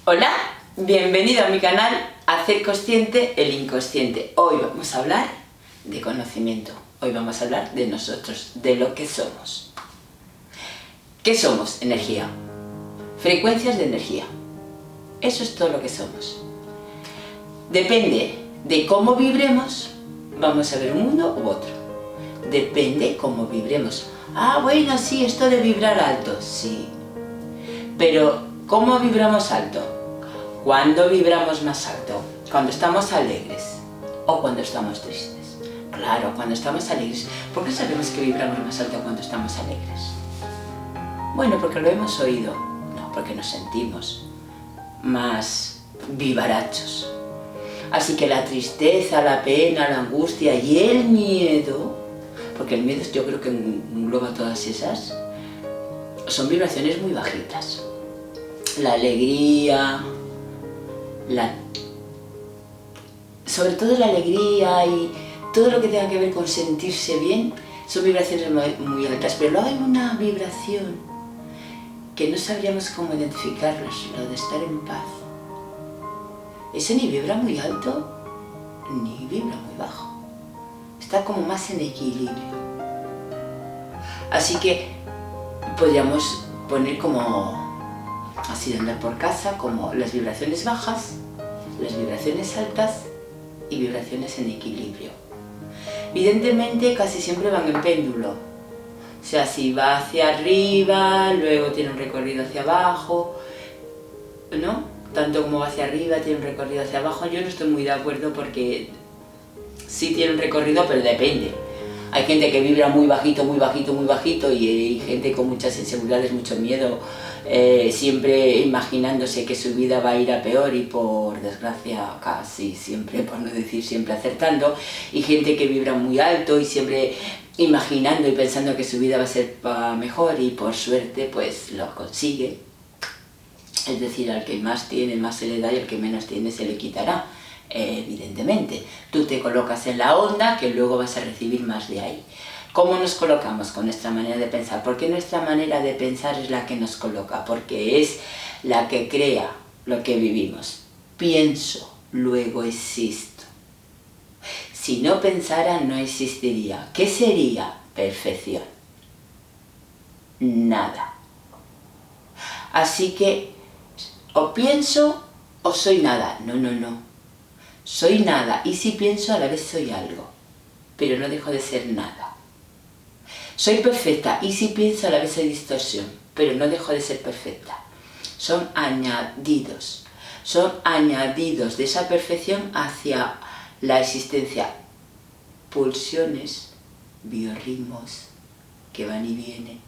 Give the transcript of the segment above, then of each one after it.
Hola, bienvenido a mi canal Hacer Consciente el Inconsciente. Hoy vamos a hablar de conocimiento, hoy vamos a hablar de nosotros, de lo que somos. ¿Qué somos? Energía, frecuencias de energía, eso es todo lo que somos. Depende de cómo vibremos, vamos a ver un mundo u otro. Depende cómo vibremos. Ah, bueno, sí, esto de vibrar alto, sí. Pero, ¿cómo vibramos alto? ¿Cuándo vibramos más alto? Cuando estamos alegres o cuando estamos tristes. Claro, cuando estamos alegres. ¿Por qué sabemos que vibramos más alto cuando estamos alegres? Bueno, porque lo hemos oído. No, porque nos sentimos más vivarachos. Así que la tristeza, la pena, la angustia y el miedo, porque el miedo yo creo que engloba todas esas, son vibraciones muy bajitas. La alegría, sobre todo la alegría y todo lo que tenga que ver con sentirse bien, son vibraciones muy altas, pero luego hay una vibración que no sabríamos cómo identificarlas, lo de estar en paz. Ese ni vibra muy alto, ni vibra muy bajo. Está como más en equilibrio. Así que podríamos poner como así de andar por casa, como las vibraciones bajas, las vibraciones altas y vibraciones en equilibrio. Evidentemente casi siempre van en péndulo. O sea, si va hacia arriba, luego tiene un recorrido hacia abajo, ¿no? Tanto como va hacia arriba, tiene un recorrido hacia abajo. Yo no estoy muy de acuerdo porque sí tiene un recorrido, pero depende. Hay gente que vibra muy bajito, muy bajito, muy bajito y hay gente con muchas inseguridades, mucho miedo, siempre imaginándose que su vida va a ir a peor y por desgracia casi siempre, por no decir siempre acertando, y gente que vibra muy alto y siempre imaginando y pensando que su vida va a ser mejor y por suerte pues lo consigue. Es decir, al que más tiene, más se le da y al que menos tiene se le quitará. Evidentemente, tú te colocas en la onda que luego vas a recibir más de ahí. ¿Cómo nos colocamos con nuestra manera de pensar? Porque nuestra manera de pensar es la que nos coloca, porque es la que crea lo que vivimos. Pienso, luego existo. Si no pensara, no existiría. ¿Qué sería? Perfección. Nada. Así que, o pienso o soy nada. No, no, no. Soy nada, y si pienso a la vez soy algo, pero no dejo de ser nada. Soy perfecta, y si pienso a la vez soy distorsión, pero no dejo de ser perfecta. Son añadidos de esa perfección hacia la existencia. Pulsiones, biorritmos que van y vienen,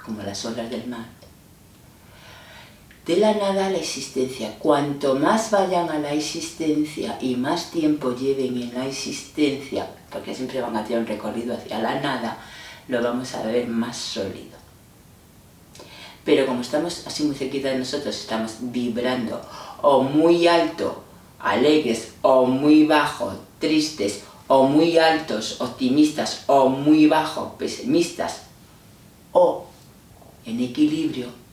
como las olas del mar. De la nada a la existencia. Cuanto más vayan a la existencia y más tiempo lleven en la existencia, porque siempre van a tener un recorrido hacia la nada, lo vamos a ver más sólido. Pero como estamos así muy cerquita de nosotros, estamos vibrando o muy alto, alegres, o muy bajo, tristes, o muy altos, optimistas, o muy bajo, pesimistas, o en equilibrio.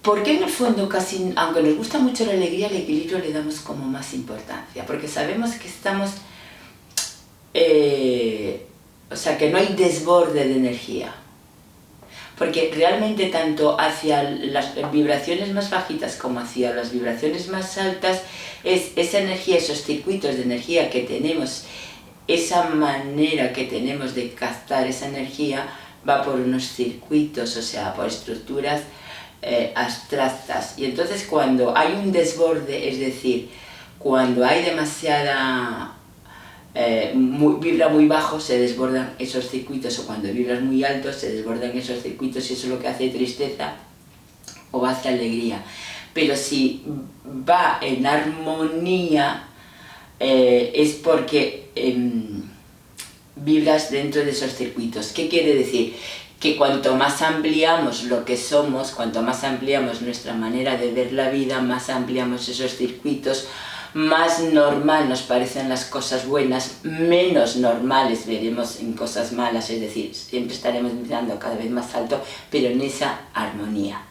Porque en el fondo casi, aunque nos gusta mucho la alegría, al equilibrio le damos como más importancia, porque sabemos que estamos, o sea, que no hay desborde de energía. Porque realmente tanto hacia las vibraciones más bajitas como hacia las vibraciones más altas, es esa energía, esos circuitos de energía que tenemos, esa manera que tenemos de captar esa energía, va por unos circuitos, o sea, por estructuras abstractas. Y entonces cuando hay un desborde, es decir, cuando hay demasiada vibra muy bajo, se desbordan esos circuitos, o cuando vibras muy alto se desbordan esos circuitos, y eso es lo que hace tristeza o hace alegría. Pero si va en armonía, es porque vibras dentro de esos circuitos. ¿Qué quiere decir? Que cuanto más ampliamos lo que somos, cuanto más ampliamos nuestra manera de ver la vida, más ampliamos esos circuitos, más normal nos parecen las cosas buenas, menos normales veremos en cosas malas, es decir, siempre estaremos mirando cada vez más alto, pero en esa armonía.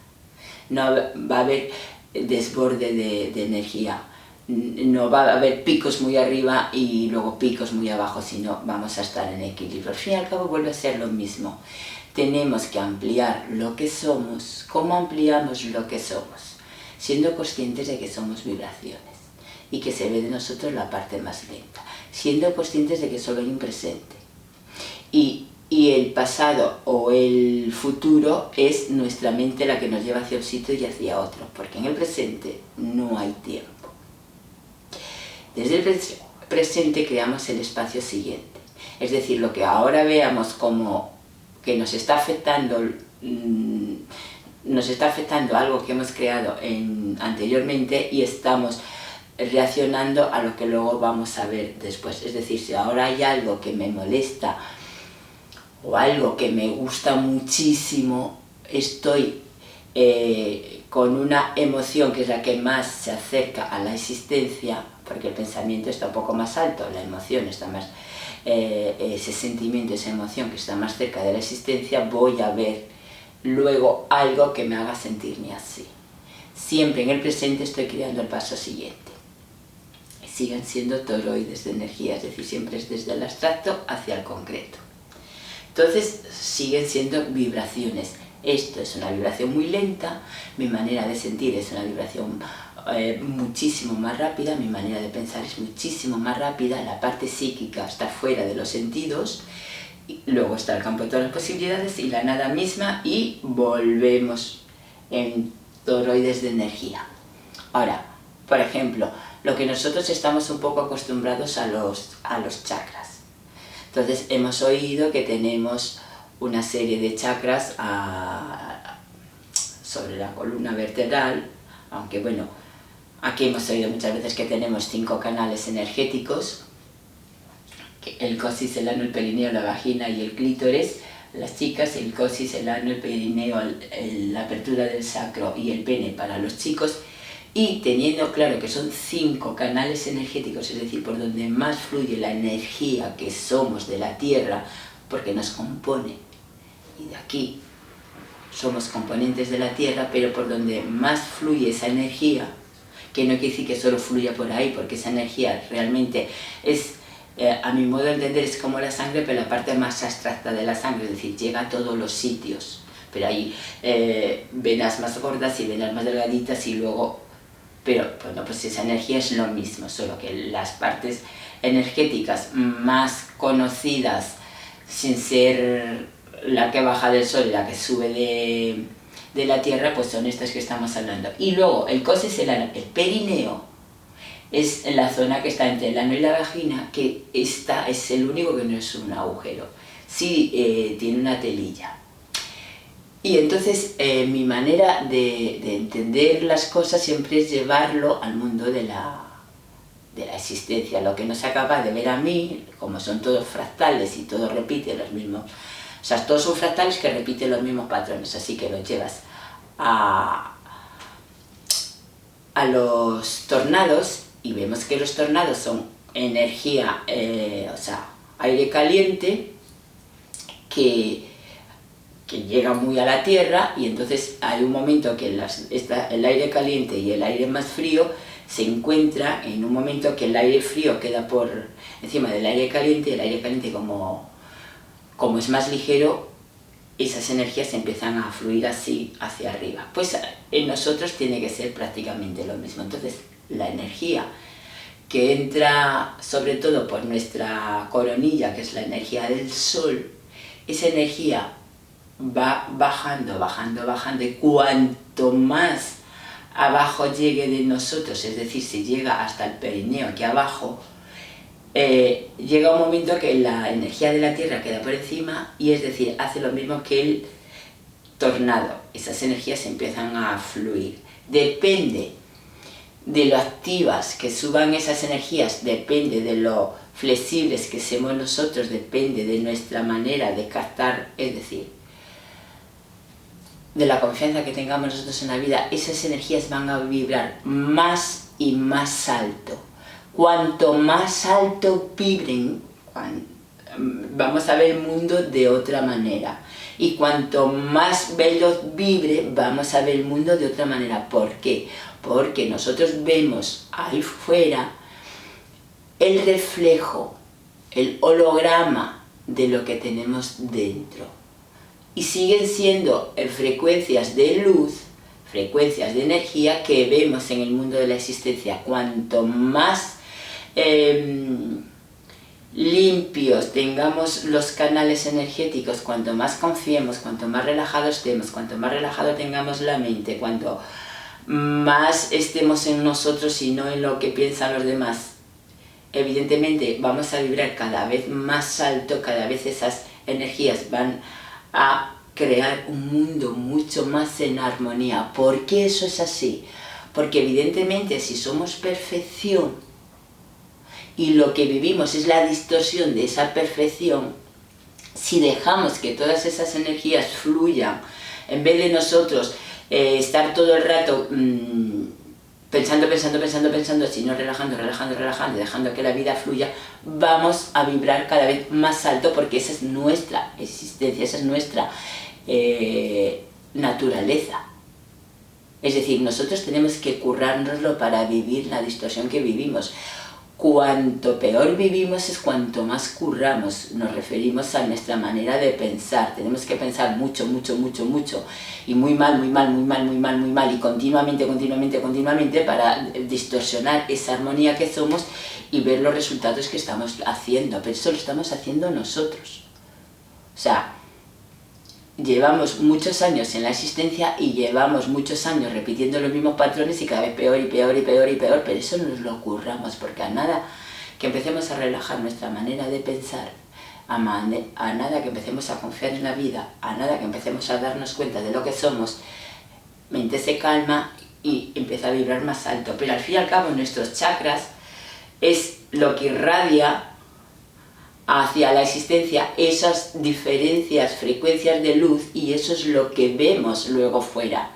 no va a haber desborde de energía, no va a haber picos muy arriba y luego picos muy abajo, sino vamos a estar en equilibrio. Al fin y al cabo vuelve a ser lo mismo. Tenemos que ampliar lo que somos. ¿Cómo ampliamos lo que somos? Siendo conscientes de que somos vibraciones y que se ve de nosotros la parte más lenta, siendo conscientes de que solo hay un presente y el pasado o el futuro es nuestra mente la que nos lleva hacia un sitio y hacia otro, porque en el presente no hay tiempo. Desde el presente creamos el espacio siguiente, es decir, lo que ahora veamos como que nos está afectando algo que hemos creado anteriormente y estamos reaccionando a lo que luego vamos a ver después. Es decir, si ahora hay algo que me molesta o algo que me gusta muchísimo, estoy con una emoción que es la que más se acerca a la existencia, porque el pensamiento está un poco más alto, la emoción está más, ese sentimiento, esa emoción que está más cerca de la existencia, voy a ver luego algo que me haga sentirme así. Siempre en el presente estoy creando el paso siguiente. Siguen siendo toroides de energía, es decir, siempre es desde el abstracto hacia el concreto. Entonces siguen siendo vibraciones. Esto es una vibración muy lenta, mi manera de sentir es una vibración muchísimo más rápida, mi manera de pensar es muchísimo más rápida, la parte psíquica está fuera de los sentidos, y luego está el campo de todas las posibilidades y la nada misma y volvemos en toroides de energía. Ahora, por ejemplo, lo que nosotros estamos un poco acostumbrados a los chakras. Entonces hemos oído que tenemos una serie de chakras sobre la columna vertebral, aunque bueno, aquí hemos oído muchas veces que tenemos 5 canales energéticos, el coxis, el ano, el perineo, la vagina y el clítoris. Las chicas, el coxis, el ano, el perineo, la apertura del sacro y el pene para los chicos. Y teniendo claro que son 5 canales energéticos, es decir, por donde más fluye la energía que somos de la Tierra, porque nos compone, y de aquí somos componentes de la Tierra, pero por donde más fluye esa energía, que no quiere decir que solo fluya por ahí, porque esa energía realmente es, a mi modo de entender, es como la sangre, pero la parte más abstracta de la sangre, es decir, llega a todos los sitios, pero hay venas más gordas y venas más delgaditas y luego... Pero bueno, pues esa energía es lo mismo, solo que las partes energéticas más conocidas, sin ser la que baja del sol y la que sube de la tierra, pues son estas que estamos hablando. Y luego el coxis, el perineo, es la zona que está entre el ano y la vagina, que es el único que no es un agujero, sí tiene una telilla. Y entonces mi manera de entender las cosas siempre es llevarlo al mundo de la existencia. Lo que no se acaba de ver a mí, como son todos fractales y todo repite los mismos, o sea, todos son fractales que repiten los mismos patrones, así que los llevas a los tornados y vemos que los tornados son energía, o sea, aire caliente que llega muy a la Tierra, y entonces hay un momento que el aire caliente y el aire más frío se encuentran en un momento que el aire frío queda por encima del aire caliente, y el aire caliente como es más ligero, esas energías empiezan a fluir así hacia arriba. Pues en nosotros tiene que ser prácticamente lo mismo. Entonces la energía que entra sobre todo por nuestra coronilla, que es la energía del sol, esa energía va bajando, bajando, bajando, y cuanto más abajo llegue de nosotros, es decir, si llega hasta el perineo aquí abajo, llega un momento que la energía de la Tierra queda por encima, y es decir, hace lo mismo que el tornado, esas energías empiezan a fluir. Depende de lo activas que suban esas energías, depende de lo flexibles que seamos nosotros, depende de nuestra manera de captar, es decir, de la confianza que tengamos nosotros en la vida, esas energías van a vibrar más y más alto. Cuanto más alto vibren, vamos a ver el mundo de otra manera. Y cuanto más veloz vibre, vamos a ver el mundo de otra manera. ¿Por qué? Porque nosotros vemos ahí fuera el reflejo, el holograma de lo que tenemos dentro. Y siguen siendo frecuencias de luz, frecuencias de energía que vemos en el mundo de la existencia. Cuanto más limpios tengamos los canales energéticos, cuanto más confiemos, cuanto más relajados estemos, cuanto más relajado tengamos la mente, cuanto más estemos en nosotros y no en lo que piensan los demás, evidentemente vamos a vibrar cada vez más alto, cada vez esas energías van a crear un mundo mucho más en armonía. ¿Por qué eso es así? Porque evidentemente si somos perfección y lo que vivimos es la distorsión de esa perfección, si dejamos que todas esas energías fluyan, en vez de nosotros estar todo el rato pensando, sino relajando, dejando que la vida fluya, vamos a vibrar cada vez más alto, porque esa es nuestra existencia, esa es nuestra naturaleza. Es decir, nosotros tenemos que currárnoslo para vivir la distorsión que vivimos. Cuanto peor vivimos es cuanto más curramos. Nos referimos a nuestra manera de pensar. Tenemos que pensar mucho, y muy mal, y continuamente para distorsionar esa armonía que somos y ver los resultados que estamos haciendo. Pero eso lo estamos haciendo nosotros. O sea, llevamos muchos años en la existencia y llevamos muchos años repitiendo los mismos patrones y cada vez peor, pero eso nos lo curramos, porque a nada que empecemos a relajar nuestra manera de pensar, a nada que empecemos a confiar en la vida, a nada que empecemos a darnos cuenta de lo que somos, mente se calma y empieza a vibrar más alto. Pero al fin y al cabo nuestros chakras es lo que irradia hacia la existencia esas diferencias, frecuencias de luz, y eso es lo que vemos luego fuera.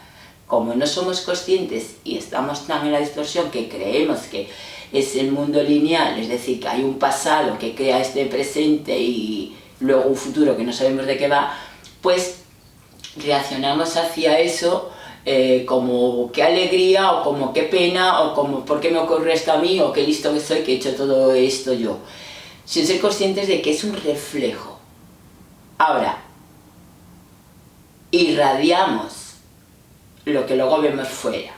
Como no somos conscientes y estamos tan en la distorsión que creemos que es el mundo lineal, es decir, que hay un pasado que crea este presente y luego un futuro que no sabemos de qué va, pues reaccionamos hacia eso como qué alegría, o como qué pena, o como por qué me ocurre esto a mí, o qué listo que soy que he hecho todo esto yo, sin ser conscientes de que es un reflejo. Ahora, irradiamos lo que luego vemos fuera.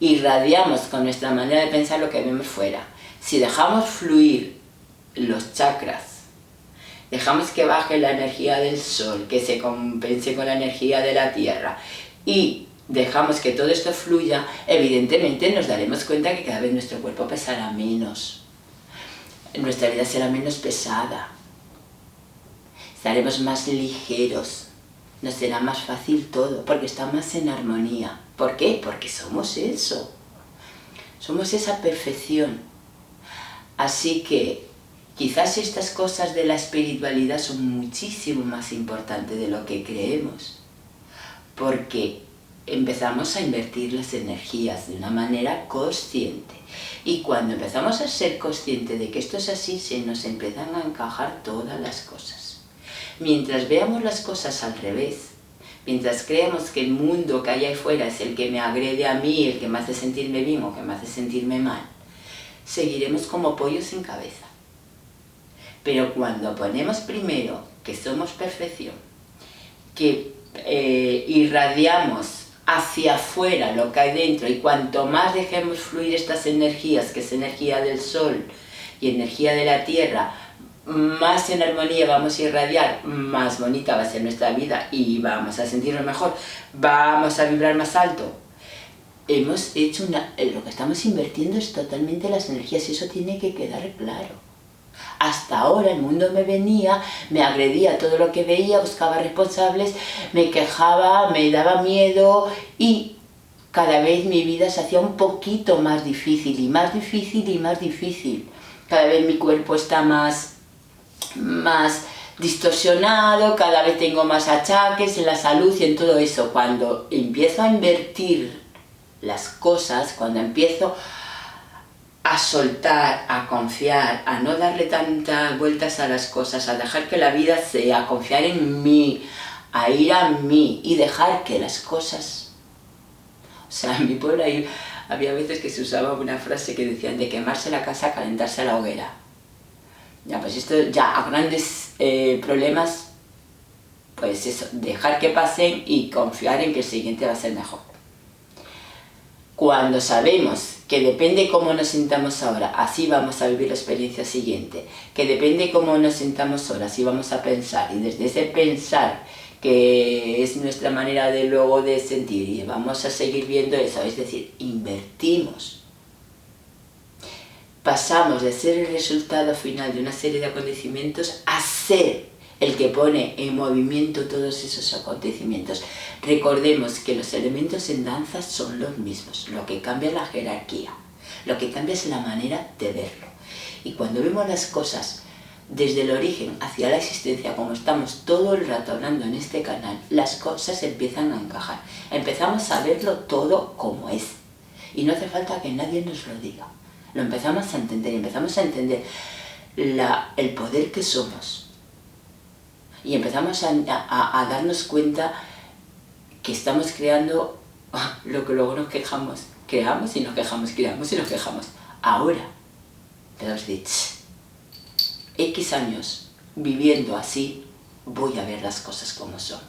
Irradiamos con nuestra manera de pensar lo que vemos fuera. Si dejamos fluir los chakras, dejamos que baje la energía del sol, que se compense con la energía de la tierra, y dejamos que todo esto fluya, evidentemente nos daremos cuenta que cada vez nuestro cuerpo pesará menos. Nuestra vida será menos pesada, estaremos más ligeros, nos será más fácil todo, porque está más en armonía. ¿Por qué? Porque somos eso, somos esa perfección. Así que quizás estas cosas de la espiritualidad son muchísimo más importantes de lo que creemos, porque empezamos a invertir las energías de una manera consciente. Y cuando empezamos a ser conscientes de que esto es así, se nos empiezan a encajar todas las cosas. Mientras veamos las cosas al revés, mientras creamos que el mundo que hay ahí fuera es el que me agrede a mí, el que me hace sentirme bien o que me hace sentirme mal, seguiremos como pollos sin cabeza. Pero cuando ponemos primero que somos perfección, que irradiamos hacia afuera lo que hay dentro, y cuanto más dejemos fluir estas energías, que es energía del sol y energía de la tierra, más en armonía vamos a irradiar, más bonita va a ser nuestra vida y vamos a sentirnos mejor, vamos a vibrar más alto. Hemos hecho lo que estamos invirtiendo es totalmente las energías, y eso tiene que quedar claro. Hasta ahora el mundo me venía, me agredía todo lo que veía, buscaba responsables, me quejaba, me daba miedo, y cada vez mi vida se hacía un poquito más difícil, y más difícil, y más difícil. Cada vez mi cuerpo está más distorsionado, cada vez tengo más achaques en la salud y en todo eso. Cuando empiezo a invertir las cosas, cuando empiezo a soltar, a confiar, a no darle tantas vueltas a las cosas, a dejar que la vida sea, a confiar en mí, a ir a mí y dejar que las cosas... O sea, en mi pueblo había veces que se usaba una frase que decían de quemarse la casa, calentarse la hoguera. Ya, pues esto ya a grandes problemas, pues eso, dejar que pasen y confiar en que el siguiente va a ser mejor. Cuando sabemos que depende cómo nos sintamos ahora, así vamos a vivir la experiencia siguiente, que depende cómo nos sintamos ahora, así vamos a pensar, y desde ese pensar, que es nuestra manera de luego de sentir, y vamos a seguir viendo eso, es decir, invertimos. Pasamos de ser el resultado final de una serie de acontecimientos a ser el que pone en movimiento todos esos acontecimientos. Recordemos que los elementos en danza son los mismos, lo que cambia es la jerarquía, lo que cambia es la manera de verlo. Y cuando vemos las cosas desde el origen hacia la existencia, como estamos todo el rato hablando en este canal, las cosas empiezan a encajar. Empezamos a verlo todo como es. Y no hace falta que nadie nos lo diga. Lo empezamos a entender, el poder que somos. Y empezamos a darnos cuenta que estamos creando lo que luego nos quejamos. Creamos y nos quejamos, creamos y nos quejamos. Ahora, podemos decir, X años viviendo así, voy a ver las cosas como son.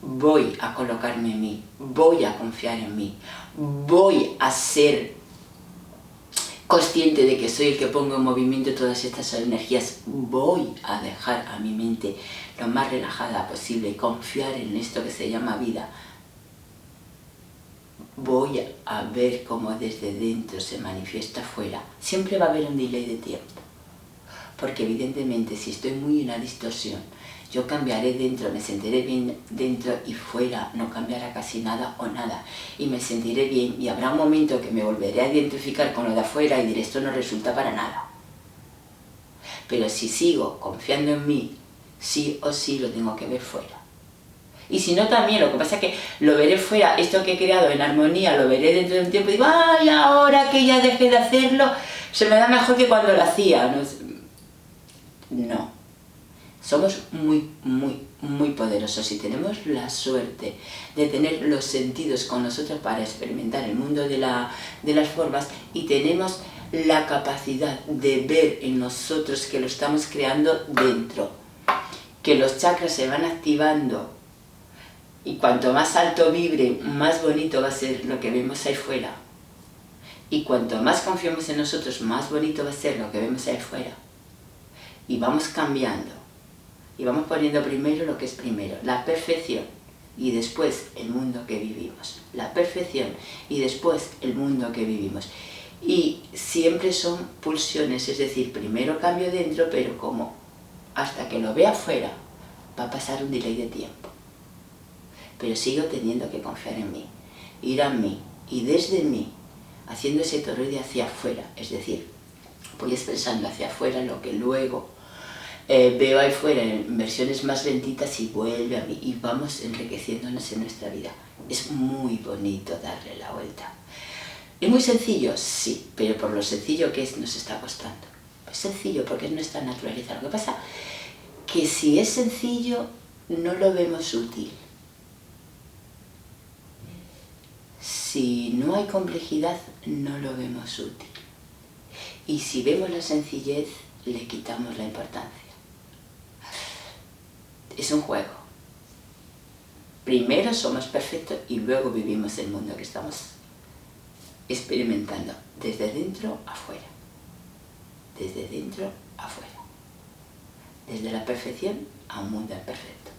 Voy a colocarme en mí, voy a confiar en mí, voy a ser consciente de que soy el que pongo en movimiento todas estas energías, voy a dejar a mi mente lo más relajada posible, confiar en esto que se llama vida. Voy a ver cómo desde dentro se manifiesta afuera. Siempre va a haber un delay de tiempo, porque evidentemente si estoy muy en una distorsión, yo cambiaré dentro, me sentiré bien dentro y fuera no cambiará casi nada o nada. Y me sentiré bien y habrá un momento que me volveré a identificar con lo de afuera y diré esto no resulta para nada. Pero si sigo confiando en mí, sí o sí lo tengo que ver fuera. Y si no también, lo que pasa es que lo veré fuera, esto que he creado en armonía, lo veré dentro de un tiempo y digo, ¡ay, ahora que ya dejé de hacerlo, se me da mejor que cuando lo hacía! No. Somos muy poderosos y tenemos la suerte de tener los sentidos con nosotros para experimentar el mundo de las formas y tenemos la capacidad de ver en nosotros que lo estamos creando dentro, que los chakras se van activando y cuanto más alto vibre, más bonito va a ser lo que vemos ahí fuera. Y cuanto más confiemos en nosotros, más bonito va a ser lo que vemos ahí fuera. Y vamos cambiando. Y vamos poniendo primero lo que es primero, la perfección, y después el mundo que vivimos. La perfección y después el mundo que vivimos. Y siempre son pulsiones, es decir, primero cambio dentro, pero como hasta que lo vea afuera va a pasar un delay de tiempo. Pero sigo teniendo que confiar en mí, ir a mí y desde mí, haciendo ese toroide hacia afuera, es decir, voy expresando hacia afuera lo que luego veo ahí fuera en versiones más lentitas y vuelve a mí y vamos enriqueciéndonos en nuestra vida. Es muy bonito darle la vuelta. ¿Es muy sencillo? Sí, pero por lo sencillo que es nos está costando. Es sencillo porque es nuestra naturaleza. Lo que pasa es que si es sencillo no lo vemos útil. Si no hay complejidad no lo vemos útil. Y si vemos la sencillez le quitamos la importancia. Es un juego. Primero somos perfectos y luego vivimos el mundo que estamos experimentando, desde dentro afuera. Desde dentro afuera. Desde la perfección a un mundo imperfecto.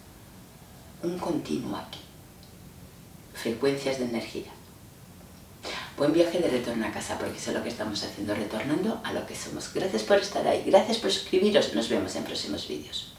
Un continuo aquí. Frecuencias de energía. Buen viaje de retorno a casa, porque eso es lo que estamos haciendo, retornando a lo que somos. Gracias por estar ahí, gracias por suscribiros, nos vemos en próximos vídeos.